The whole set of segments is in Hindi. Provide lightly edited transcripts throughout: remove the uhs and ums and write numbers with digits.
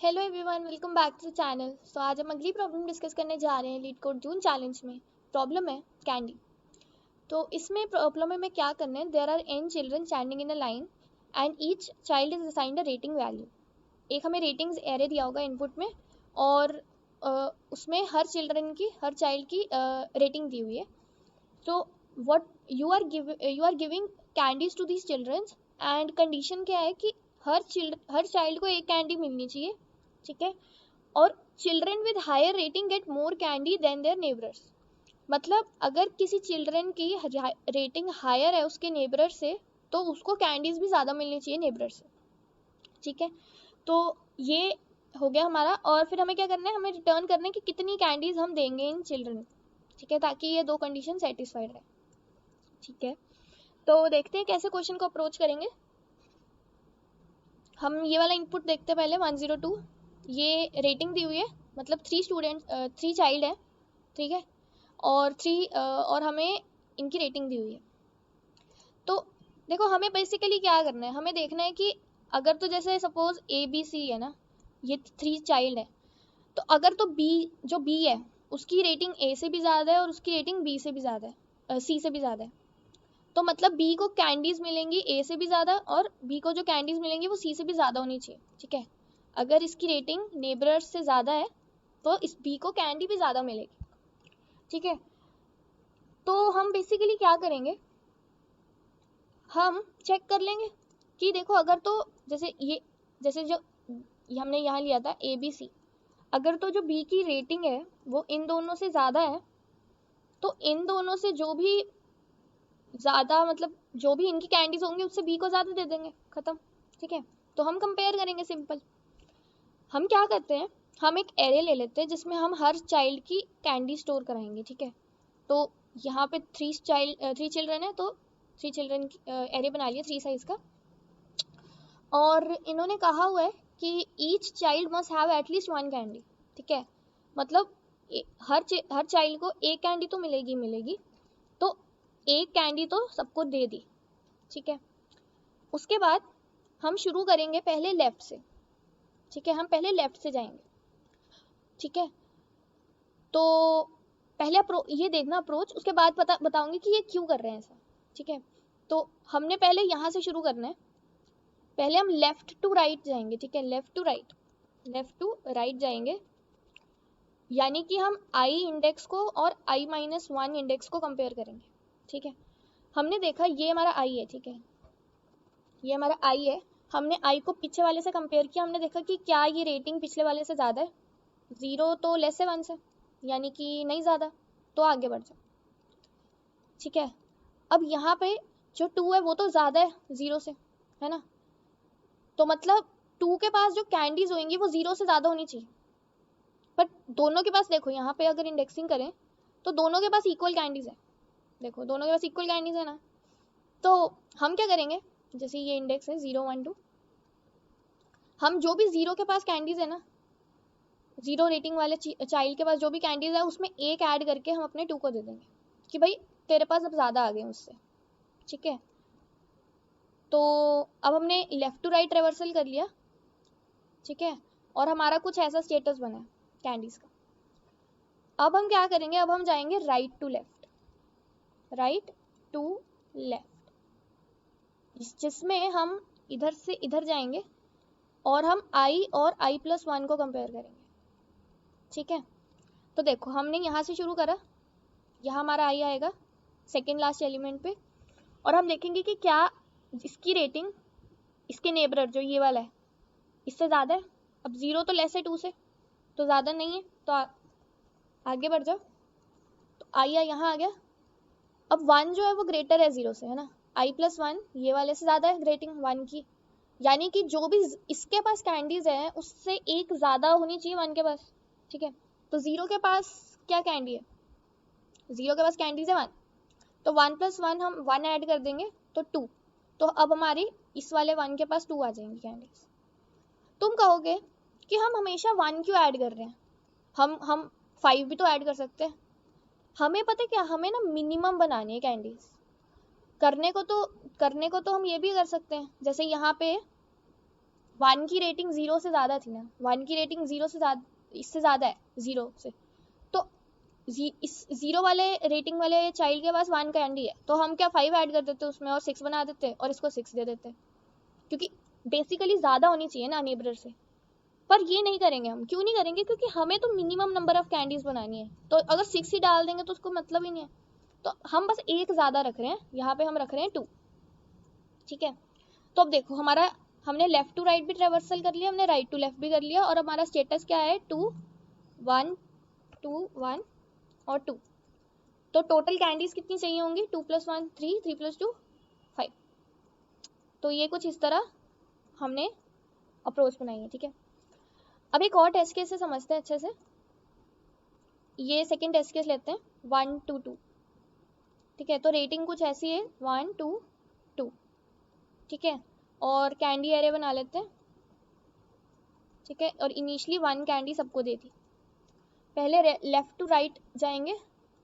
Hello everyone, welcome back to the channel. So आज हम अगली प्रॉब्लम डिस्कस करने जा रहे हैं लीड कोड जून चैलेंज में। प्रॉब्लम है कैंडी। तो इसमें प्रॉब्लम में क्या करना है, there are n children standing in a line and each child is assigned a rating value. एक हमें रेटिंग्स एरे दिया होगा इनपुट में और उसमें हर चाइल्ड की रेटिंग दी हुई है। So what you are giving candies to these childrens and condition क्या है कि हर चाइल्ड को एक कैंडी मिलनी चाहिए, ठीक है। और children with higher rating get more candy than their neighbours. मतलब अगर किसी चिल्ड्रन की रेटिंग हायर है उसके नेबर से तो उसको कैंडीज भी ज़्यादा मिलनी चाहिए नेबर से, ठीक है। तो ये हो गया हमारा। और फिर हमें क्या करना है, हमें रिटर्न करना है कि कितनी कैंडीज हम देंगे इन चिल्ड्रन, ठीक है, ताकि ये दो कंडीशन सेटिस्फाइड रहे, ठीक है। तो देखते हैं कैसे क्वेश्चन को अप्रोच करेंगे। हम ये वाला इनपुट देखते हैं पहले 102। ये रेटिंग दी हुई है, मतलब 3 चाइल्ड है, ठीक है। और हमें इनकी रेटिंग दी हुई है। तो देखो हमें बेसिकली क्या करना है, हमें देखना है कि अगर तो जैसे सपोज ABC है ना, ये 3 चाइल्ड है, तो अगर तो जो B है उसकी रेटिंग A से भी ज़्यादा है और उसकी रेटिंग B से भी ज़्यादा है, C से भी ज़्यादा है, तो मतलब B को कैंडीज मिलेंगी A से भी ज़्यादा और B को जो कैंडीज मिलेंगी वो C से भी ज़्यादा होनी चाहिए, ठीक है। अगर इसकी रेटिंग नेबरर्स से ज़्यादा है तो इस B को कैंडी भी ज़्यादा मिलेगी, ठीक है। तो हम बेसिकली क्या करेंगे, हम चेक कर लेंगे कि देखो अगर तो जैसे जो हमने यहाँ लिया था ABC, अगर तो जो B की रेटिंग है वो इन दोनों से ज़्यादा है तो इन दोनों से जो भी ज़्यादा, मतलब जो भी इनकी कैंडीज होंगी उससे B को ज़्यादा दे देंगे, ख़त्म, ठीक है। तो हम कंपेयर करेंगे, सिंपल। हम क्या करते हैं, हम एक एरे ले लेते हैं जिसमें हम हर चाइल्ड की कैंडी स्टोर कराएंगे, ठीक है। तो यहाँ पे 3 चिल्ड्रन है तो 3 चिल्ड्रन की एरे बना लिया 3 साइज का। और इन्होंने कहा हुआ है कि each child must have at least 1 candy, ठीक है। मतलब हर चाइल्ड को एक कैंडी तो मिलेगी, तो एक कैंडी तो सबको दे दी, ठीक है। उसके बाद हम शुरू करेंगे पहले लेफ्ट से, ठीक है। हम पहले लेफ्ट से जाएंगे, ठीक है। तो पहले ये देखना अप्रोच, उसके बाद बताऊंगी कि ये क्यों कर रहे हैं ऐसा, ठीक है। तो हमने पहले यहाँ से शुरू करना है, पहले हम लेफ्ट टू राइट जाएंगे, ठीक है। लेफ्ट टू राइट जाएंगे, यानी कि हम I इंडेक्स को और I-1 इंडेक्स को कंपेयर करेंगे, ठीक है। हमने देखा ये हमारा I है, ठीक है, ये हमारा I है। हमने I को पीछे वाले से कंपेयर किया, हमने देखा कि क्या ये रेटिंग पिछले वाले से ज़्यादा है, 0 तो लेस है 1 से, यानी कि नहीं ज़्यादा, तो आगे बढ़ जाओ, ठीक है। अब यहाँ पे जो 2 है वो तो ज़्यादा है 0 से, है ना, तो मतलब 2 के पास जो कैंडीज होंगी वो 0 से ज़्यादा होनी चाहिए। बट दोनों के पास देखो, यहाँ पे अगर इंडेक्सिंग करें तो दोनों के पास इक्वल कैंडीज है, देखो दोनों के पास इक्वल कैंडीज है ना। तो हम क्या करेंगे, जैसे ये इंडेक्स है 0 1 2, हम जो भी 0 के पास कैंडीज है ना, 0 रेटिंग वाले चाइल्ड के पास जो भी कैंडीज है उसमें एक ऐड करके हम अपने 2 को दे देंगे कि भाई तेरे पास अब ज़्यादा आ गए उससे, ठीक है। तो अब हमने लेफ्ट टू राइट रिवर्सल कर लिया, ठीक है, और हमारा कुछ ऐसा स्टेटस बना है कैंडीज का। अब हम क्या करेंगे, अब हम जाएंगे राइट टू लेफ्ट, जिसमें हम इधर से इधर जाएंगे और हम I और I+1 को कंपेयर करेंगे, ठीक है। तो देखो हमने यहाँ से शुरू करा, यहाँ हमारा I आएगा सेकेंड लास्ट एलिमेंट पे, और हम देखेंगे कि क्या इसकी रेटिंग इसके नेबर जो ये वाला है इससे ज़्यादा है। अब 0 तो लेस है 2 से, तो ज़्यादा नहीं है, तो आगे बढ़ जाओ। तो I यहाँ आ गया। अब 1 जो है वो ग्रेटर है 0 से, है ना, I+1 ये वाले से ज़्यादा है रेटिंग 1 की, यानी कि जो भी इसके पास कैंडीज है उससे एक ज़्यादा होनी चाहिए 1 के पास, ठीक है। तो 0 के पास क्या कैंडी है, 0 के पास कैंडीज है 1, तो 1+1 हम 1 ऐड कर देंगे तो 2, तो अब हमारी इस वाले 1 के पास 2 आ जाएंगी कैंडीज। तुम कहोगे कि हम हमेशा 1 क्यों ऐड कर रहे हैं, हम 5 भी तो ऐड कर सकते हैं। हमें पता है क्या, हमें ना मिनिमम बनानी है कैंडीज। करने को तो हम ये भी कर सकते हैं, जैसे यहाँ पे 1 की रेटिंग 0 से ज़्यादा थी ना, 1 की रेटिंग 0 से ज़्यादा, इससे ज़्यादा है 0 से, तो इस 0 वाले रेटिंग वाले चाइल्ड के पास 1 कैंडी है, तो हम क्या 5 ऐड कर देते उसमें और 6 बना देते और इसको 6 दे देते, क्योंकि बेसिकली ज़्यादा होनी चाहिए ना नेबर से। पर ये नहीं करेंगे हम, क्यों नहीं करेंगे, क्योंकि हमें तो मिनिमम नंबर ऑफ कैंडीज बनानी है, तो अगर 6 ही डाल देंगे तो उसको मतलब ही नहीं है, तो हम बस एक ज़्यादा रख रहे हैं, यहाँ पे हम रख रहे हैं 2, ठीक है। तो अब देखो हमारा, हमने लेफ्ट टू राइट भी ट्रेवर्सल कर लिया, हमने राइट टू लेफ्ट भी कर लिया, और हमारा स्टेटस क्या है 2 1 2 1 और 2। तो टोटल कैंडीज कितनी चाहिए होंगी, 2 + 1 3, 3 + 2 5। तो ये कुछ इस तरह हमने अप्रोच बनाई है, ठीक है। अब एक और टेस्ट केस से समझते हैं अच्छे से। ये सेकंड टेस्ट केस लेते हैं 1 2 2, ठीक है। तो रेटिंग कुछ ऐसी है 1 2 2, ठीक है, और कैंडी एरे बना लेते हैं, ठीक है। और इनिशियली 1 कैंडी सबको दे दी। पहले लेफ्ट टू राइट जाएंगे,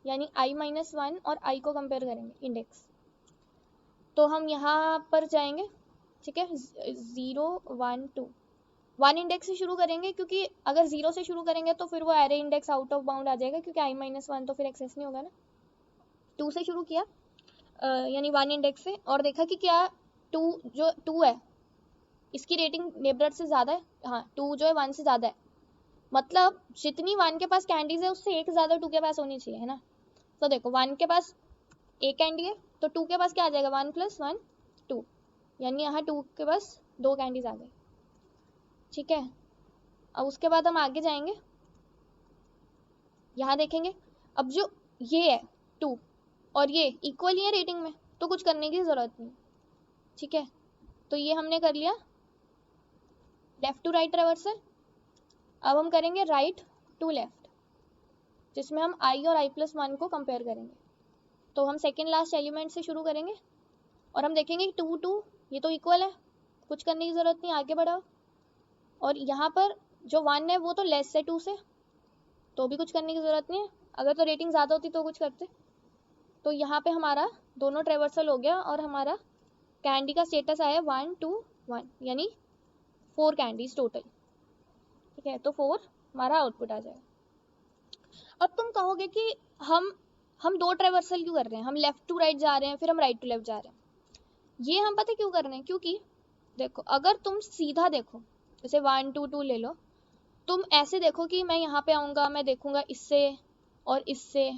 यानी i-1 और i को कंपेयर करेंगे इंडेक्स। तो हम यहाँ पर जाएंगे, ठीक है, 0 1 2, 1 इंडेक्स से शुरू करेंगे, क्योंकि अगर 0 से शुरू करेंगे तो फिर वो array index out of bound आ जाएगा, क्योंकि i-1 तो फिर एक्सेस नहीं होगा ना। 2 से शुरू किया, यानी 1 इंडेक्स से, और देखा कि क्या 2 जो 2 है इसकी रेटिंग नेबरहुड से ज़्यादा है, हाँ 2 जो है 1 से ज़्यादा है, मतलब जितनी 1 के पास कैंडीज है उससे एक ज़्यादा 2 के पास होनी चाहिए, है ना। तो देखो 1 के पास एक कैंडी है, तो 2 के पास क्या आ जाएगा, 1 + 1 2, यानी यहाँ 2 के पास 2 कैंडीज आ गई, ठीक है। अब उसके बाद हम आगे जाएंगे, यहाँ देखेंगे, अब जो ये है 2 और ये इक्वल ही है रेटिंग में, तो कुछ करने की ज़रूरत नहीं, ठीक है। तो ये हमने कर लिया लेफ्ट टू राइट ट्रेवर्सल। अब हम करेंगे राइट टू लेफ्ट, जिसमें हम i और i+1 को कंपेयर करेंगे। तो हम सेकेंड लास्ट एलिमेंट से शुरू करेंगे और हम देखेंगे 2 2 ये तो इक्वल है, कुछ करने की ज़रूरत नहीं, आगे बढ़ाओ। और यहाँ पर जो 1 है वो तो लेस है 2 से, तो भी कुछ करने की ज़रूरत नहीं है, अगर तो रेटिंग ज़्यादा होती तो कुछ करते। तो यहाँ पे हमारा दोनों ट्रेवर्सल हो गया और हमारा कैंडी का स्टेटस आया 1 2 1, यानी 4 कैंडीज टोटल, ठीक है। तो 4 हमारा आउटपुट आ जाएगा। अब तुम कहोगे कि हम 2 ट्रेवर्सल क्यों कर रहे हैं, हम लेफ्ट टू राइट जा रहे हैं फिर हम राइट टू लेफ्ट जा रहे हैं। ये हम पता क्यों कर रहे हैं, क्योंकि देखो अगर तुम सीधा देखो, जैसे 1 2 2 ले लो, तुम ऐसे देखो कि मैं यहाँ पे आऊँगा, मैं देखूँगा इससे और इससे,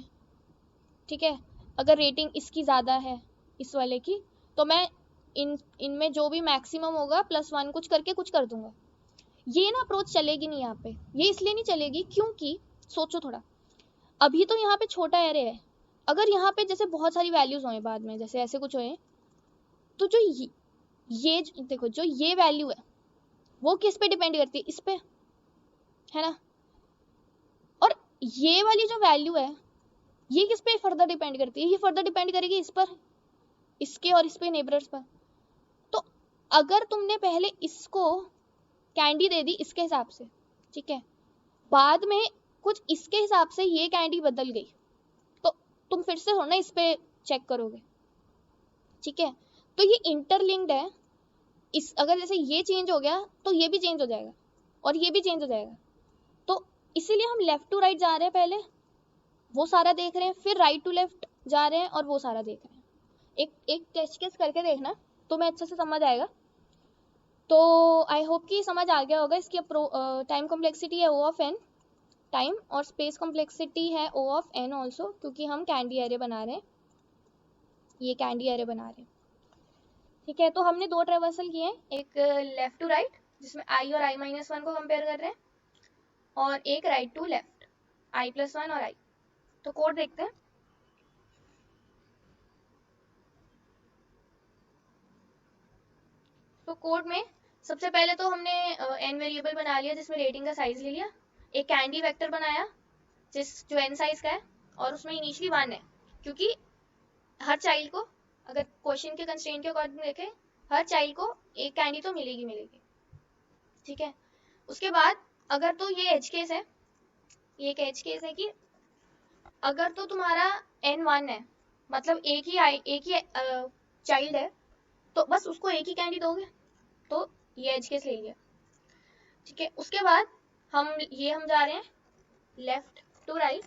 ठीक है। अगर रेटिंग इसकी ज़्यादा है इस वाले की, तो मैं इनमें जो भी मैक्सिमम होगा +1 कुछ करके कुछ कर दूंगा। ये ना अप्रोच चलेगी नहीं यहाँ पे। ये इसलिए नहीं चलेगी क्योंकि सोचो थोड़ा, अभी तो यहाँ पे छोटा एरे है, अगर यहाँ पे जैसे बहुत सारी वैल्यूज होए बाद में, जैसे ऐसे कुछ होए, तो जो ये देखो जो ये वैल्यू है वो किस पे डिपेंड करती है, इस पे, है ना। और ये वाली जो वैल्यू है ये किस पे फर्दर डिपेंड करती है, ये फर्दर डिपेंड करेगी इस पर, इसके और इस पे नेबर्स पर। तो अगर तुमने पहले इसको कैंडी दे दी इसके हिसाब से, ठीक है, बाद में कुछ इसके हिसाब से ये कैंडी बदल गई, तो तुम फिर से थोड़ा ना इस पे चेक करोगे, ठीक है। तो ये इंटरलिंक्ड है, इस अगर जैसे ये चेंज हो गया तो ये भी चेंज हो जाएगा और ये भी चेंज हो जाएगा। तो इसीलिए हम लेफ्ट टू राइट जा रहे हैं, पहले वो सारा देख रहे हैं, फिर राइट टू लेफ्ट जा रहे हैं और वो सारा देख रहे हैं। एक टेस्ट केस करके देखना, तुम्हें अच्छे से समझ आएगा। तो आई होप कि समझ आ गया होगा। इसकी टाइम कॉम्प्लेक्सिटी है O ऑफ n टाइम, और स्पेस कॉम्प्लेक्सिटी है O ऑफ n ऑल्सो, क्योंकि हम कैंडी एरे बना रहे हैं, ये कैंडी एरे बना रहे हैं, ठीक है। तो हमने 2 ट्रेवर्सल किए हैं, एक लेफ्ट टू राइट जिसमें i और i-1 को कंपेयर कर रहे हैं, और एक राइट टू लेफ्ट i+1 और i। तो कोड देखते हैं। तो कोड में सबसे पहले तो हमने n वेरिएबल बना लिया जिसमें रेटिंग का साइज ले लिया, एक कैंडी वेक्टर बनाया जो n साइज का है, और उसमें इनिशियली 1 है, क्योंकि हर चाइल्ड को, अगर क्वेश्चन के कंस्ट्रेंट के अकॉर्डिंग देखें, हर चाइल्ड को एक कैंडी तो मिलेगी, ठीक है। उसके बाद अगर तो ये एज केस है, ये एक एज केस है कि अगर तो तुम्हारा n1 है, मतलब एक ही चाइल्ड है, तो बस उसको एक ही कैंडी दोगे, तो ये एज केस ले लिया। ठीक है। उसके बाद हम जा रहे हैं लेफ्ट टू राइट,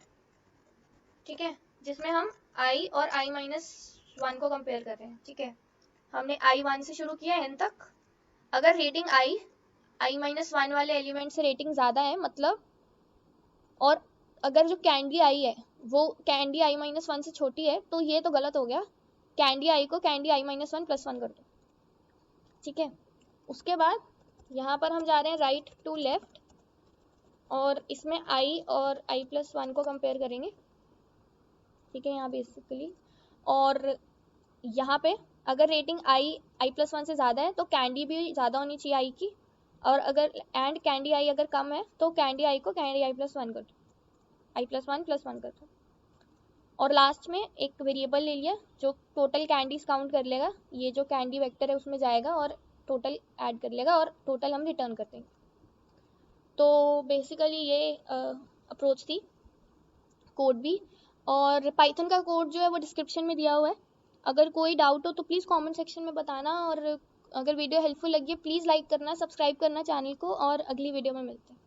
ठीक है, जिसमें हम i और i-1 को कंपेयर कर रहे हैं। ठीक है, हमने i1 से शुरू किया n तक। अगर रेटिंग i-1 वाले एलिमेंट से रेटिंग ज्यादा है मतलब, और अगर जो कैंडी आई है वो कैंडी i-1 से छोटी है, तो ये तो गलत हो गया। कैंडी आई को कैंडी i-1 + 1 कर दो। ठीक है, उसके बाद यहाँ पर हम जा रहे हैं राइट टू लेफ्ट, और इसमें i और i+1 को कंपेयर करेंगे। ठीक है, यहाँ बेसिकली, और यहाँ पे अगर रेटिंग i+1 से ज़्यादा है तो कैंडी भी ज़्यादा होनी चाहिए i की, और अगर एंड कैंडी i अगर कम है तो कैंडी i को कैंडी i+1 कर दो, i+1 + 1 कर दो। और लास्ट में एक वेरिएबल ले लिया जो टोटल कैंडीज काउंट कर लेगा, ये जो कैंडी वेक्टर है उसमें जाएगा और टोटल ऐड कर लेगा, और टोटल हम रिटर्न कर देंगे। तो बेसिकली ये अप्रोच थी कोड भी, और पाइथन का कोड जो है वो डिस्क्रिप्शन में दिया हुआ है। अगर कोई डाउट हो तो प्लीज़ कमेंट सेक्शन में बताना, और अगर वीडियो हेल्पफुल लगी है प्लीज़ लाइक करना, सब्सक्राइब करना चैनल को, और अगली वीडियो में मिलते हैं।